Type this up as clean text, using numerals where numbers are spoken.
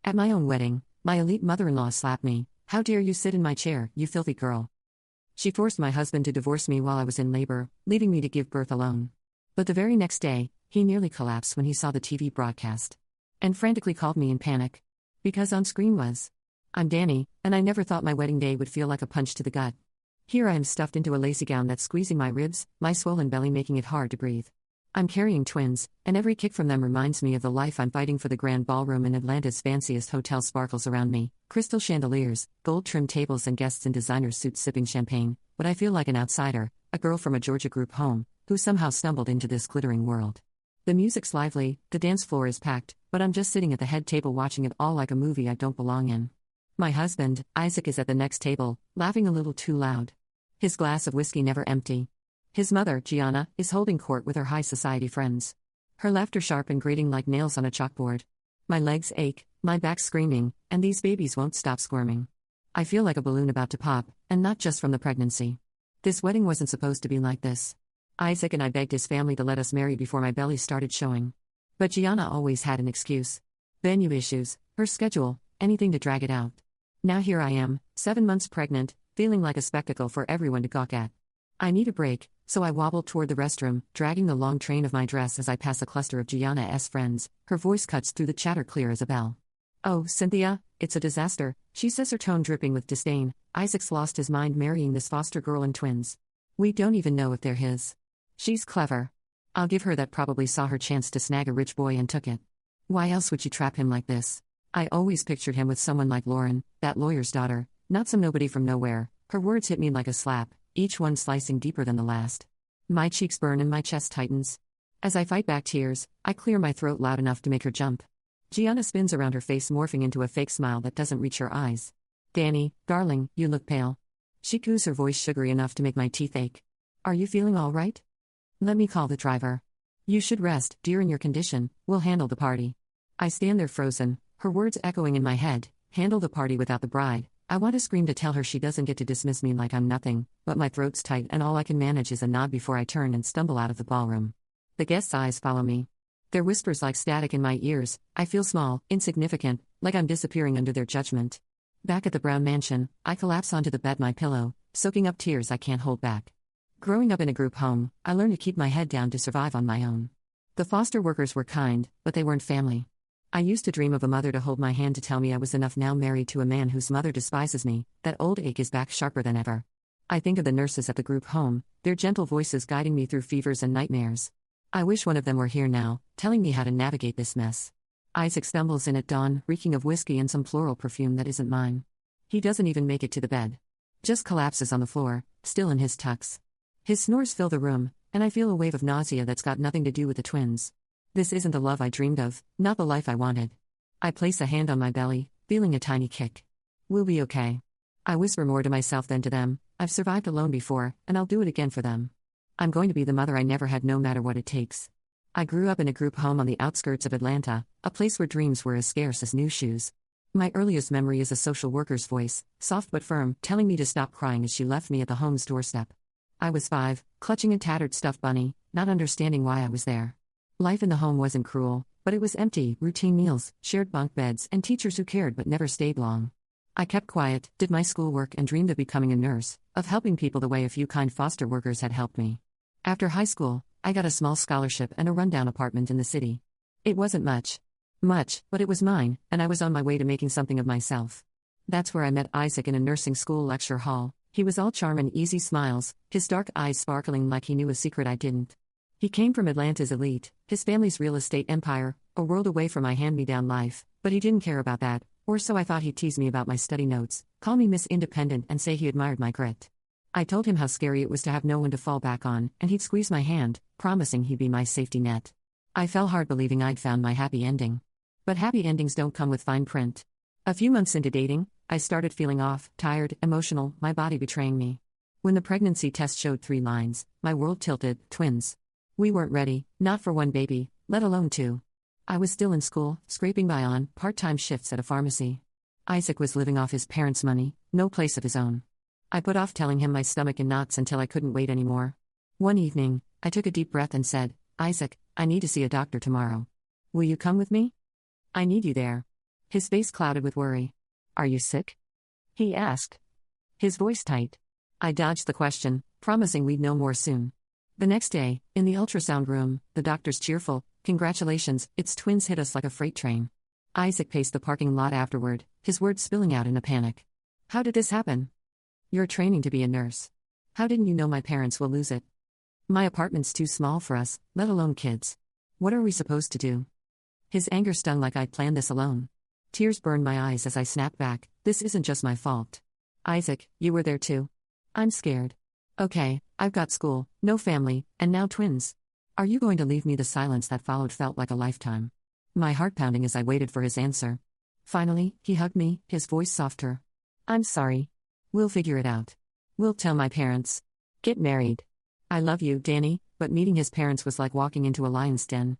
At my own wedding, my elite mother-in-law slapped me. "How dare you sit in my chair, you filthy girl." She forced my husband to divorce me while I was in labor, leaving me to give birth alone. But the very next day, he nearly collapsed when he saw the TV broadcast. And frantically called me in panic. Because on screen was, "I'm Danny, and I never thought my wedding day would feel like a punch to the gut. Here I am stuffed into a lacy gown that's squeezing my ribs, my swollen belly making it hard to breathe. I'm carrying twins, and every kick from them reminds me of the life I'm fighting for." The grand ballroom in Atlanta's fanciest hotel sparkles around me, crystal chandeliers, gold-trimmed tables and guests in designer suits sipping champagne, but I feel like an outsider, a girl from a Georgia group home, who somehow stumbled into this glittering world. The music's lively, the dance floor is packed, but I'm just sitting at the head table watching it all like a movie I don't belong in. My husband, Isaac, is at the next table, laughing a little too loud. His glass of whiskey never empty. His mother, Gianna, is holding court with her high society friends. Her laughter sharp and grating like nails on a chalkboard. My legs ache, my back screaming, and these babies won't stop squirming. I feel like a balloon about to pop, and not just from the pregnancy. This wedding wasn't supposed to be like this. Isaac and I begged his family to let us marry before my belly started showing. But Gianna always had an excuse. Venue issues, her schedule, anything to drag it out. Now here I am, 7 months pregnant, feeling like a spectacle for everyone to gawk at. I need a break, so I wobble toward the restroom, dragging the long train of my dress as I pass a cluster of Gianna's friends. Her voice cuts through the chatter clear as a bell. "Oh, Cynthia, it's a disaster," she says, her tone dripping with disdain. "Isaac's lost his mind marrying this foster girl and twins. We don't even know if they're his. She's clever. I'll give her that. Probably saw her chance to snag a rich boy and took it. Why else would she trap him like this? I always pictured him with someone like Lauren, that lawyer's daughter, not some nobody from nowhere." Her words hit me like a slap, each one slicing deeper than the last. My cheeks burn and my chest tightens. As I fight back tears, I clear my throat loud enough to make her jump. Gianna spins around, her face morphing into a fake smile that doesn't reach her eyes. "Danny, darling, you look pale." She coos, her voice sugary enough to make my teeth ache. "Are you feeling all right? Let me call the driver." "You should rest, dear, in your condition. We'll handle the party." I stand there frozen, her words echoing in my head. Handle the party without the bride. I want to scream to tell her she doesn't get to dismiss me like I'm nothing, but my throat's tight and all I can manage is a nod before I turn and stumble out of the ballroom. The guests' eyes follow me. Their whispers like static in my ears. I feel small, insignificant, like I'm disappearing under their judgment. Back at the Brown Mansion, I collapse onto the bed, my pillow, soaking up tears I can't hold back. Growing up in a group home, I learned to keep my head down to survive on my own. The foster workers were kind, but they weren't family. I used to dream of a mother to hold my hand to tell me I was enough. Now married to a man whose mother despises me, that old ache is back sharper than ever. I think of the nurses at the group home, their gentle voices guiding me through fevers and nightmares. I wish one of them were here now, telling me how to navigate this mess. Isaac stumbles in at dawn, reeking of whiskey and some floral perfume that isn't mine. He doesn't even make it to the bed. Just collapses on the floor, still in his tux. His snores fill the room, and I feel a wave of nausea that's got nothing to do with the twins. This isn't the love I dreamed of, not the life I wanted. I place a hand on my belly, feeling a tiny kick. "We'll be okay." I whisper more to myself than to them. I've survived alone before, and I'll do it again for them. I'm going to be the mother I never had, no matter what it takes. I grew up in a group home on the outskirts of Atlanta, a place where dreams were as scarce as new shoes. My earliest memory is a social worker's voice, soft but firm, telling me to stop crying as she left me at the home's doorstep. I was 5, clutching a tattered stuffed bunny, not understanding why I was there. Life in the home wasn't cruel, but it was empty: routine meals, shared bunk beds, and teachers who cared but never stayed long. I kept quiet, did my schoolwork, and dreamed of becoming a nurse, of helping people the way a few kind foster workers had helped me. After high school, I got a small scholarship and a rundown apartment in the city. It wasn't much, but it was mine, and I was on my way to making something of myself. That's where I met Isaac in a nursing school lecture hall. He was all charm and easy smiles, his dark eyes sparkling like he knew a secret I didn't. He came from Atlanta's elite, his family's real estate empire, a world away from my hand-me-down life, but he didn't care about that, or so I thought. He'd tease me about my study notes, call me Miss Independent, and say he admired my grit. I told him how scary it was to have no one to fall back on, and he'd squeeze my hand, promising he'd be my safety net. I fell hard believing I'd found my happy ending. But happy endings don't come with fine print. A few months into dating, I started feeling off, tired, emotional, my body betraying me. When the pregnancy test showed 3 lines, my world tilted: twins. We weren't ready, not for one baby, let alone 2. I was still in school, scraping by on part-time shifts at a pharmacy. Isaac was living off his parents' money, no place of his own. I put off telling him my stomach in knots until I couldn't wait anymore. One evening, I took a deep breath and said, "Isaac, I need to see a doctor tomorrow. Will you come with me? I need you there." His face clouded with worry. Are you sick? He asked, his voice tight. I dodged the question, promising we'd know more soon. The next day, in the ultrasound room, the doctor's cheerful, "Congratulations, its twins hit us like a freight train." Isaac paced the parking lot afterward, his words spilling out in a panic. How did this happen? You're training to be a nurse. How didn't you know my parents will lose it? My apartment's too small for us, let alone kids. What are we supposed to do? His anger stung like I'd planned this alone. Tears burned my eyes as I snapped back, this isn't just my fault. Isaac, you were there too. I'm scared. Okay, I've got school, no family, and now twins. Are you going to leave me? The silence that followed felt like a lifetime. My heart pounding as I waited for his answer. Finally, he hugged me, his voice softer. I'm sorry. We'll figure it out. We'll tell my parents. Get married. I love you, Danny, but meeting his parents was like walking into a lion's den.